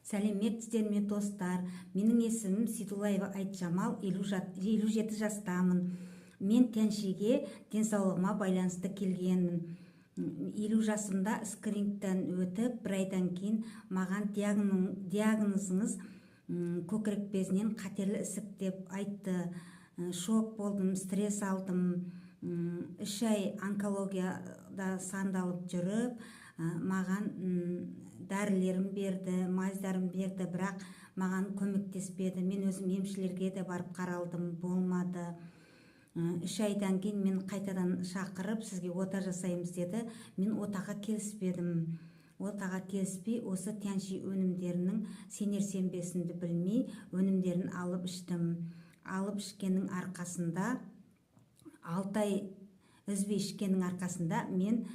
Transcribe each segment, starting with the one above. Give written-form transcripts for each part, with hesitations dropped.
Сәлеметсіздер ме достар? Менің есімім Сейдуллаева Айтжамал, 57 жастамын. Мен Тяньшиге денсаулығыма байланысты келгенмін. 50 жасымда скринингтен өтіп, бір айдан кейін маған диагнозыңыз көкірек безінен қатерлі ісік деп айтты. Шок болдым, стресс алдым. 3 ай онкологияда сандалып жүріп, маған дәрілерін берді, маздарын берді, бірақ маған көмектеспеді. Мен өзім емшілерге де барып қаралдым, болмады. 3 айдан кейін мен қайтадан шақырып, сізге ота жасаймыз деді. Мен отаға келіспедім. Отаға келіспей, осы Тяньши өнімдерінің сенер-сенбесінді білмей, өнімдерін алып іштім. Алып ішкеннің арқасында, 6 ай үзбей ішкеннің арқасында мен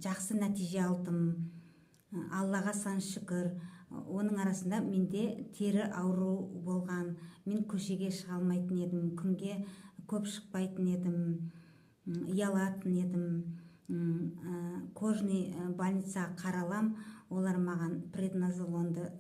жақсы нәтиже алдым. Аллаға сан шүкір. Оның арасында менде тері ауру болған. Мен көшеге шыға алмайтын едім, күнге көп шықпайтын едім, ұялатын едім. Кожный больницаға қаралам, олар маған преднизолонды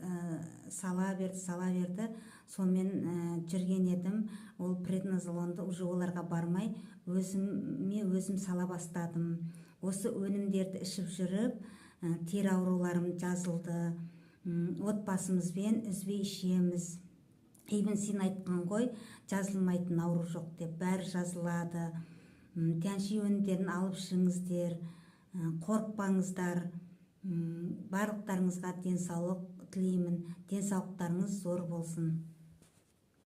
сала берді. Сонымен жүрген едім. Ол преднизолонды уже оларға бармай, өзім сала бастадым. Осы өнімдерді ішіп жүріп, тері ауруларым жазылды. Отбасымызбен үзбей ішеміз. Ибн Сина айтқан ғой, жазылмайтын ауру жоқ деп, бәрі жазылады. Тяньши өнімдерін алып ішіңіздер, қорықпаңыздар. Барлықтарыңызға денсаулық тілеймін. Денсаулықтарыңыз зор болсын.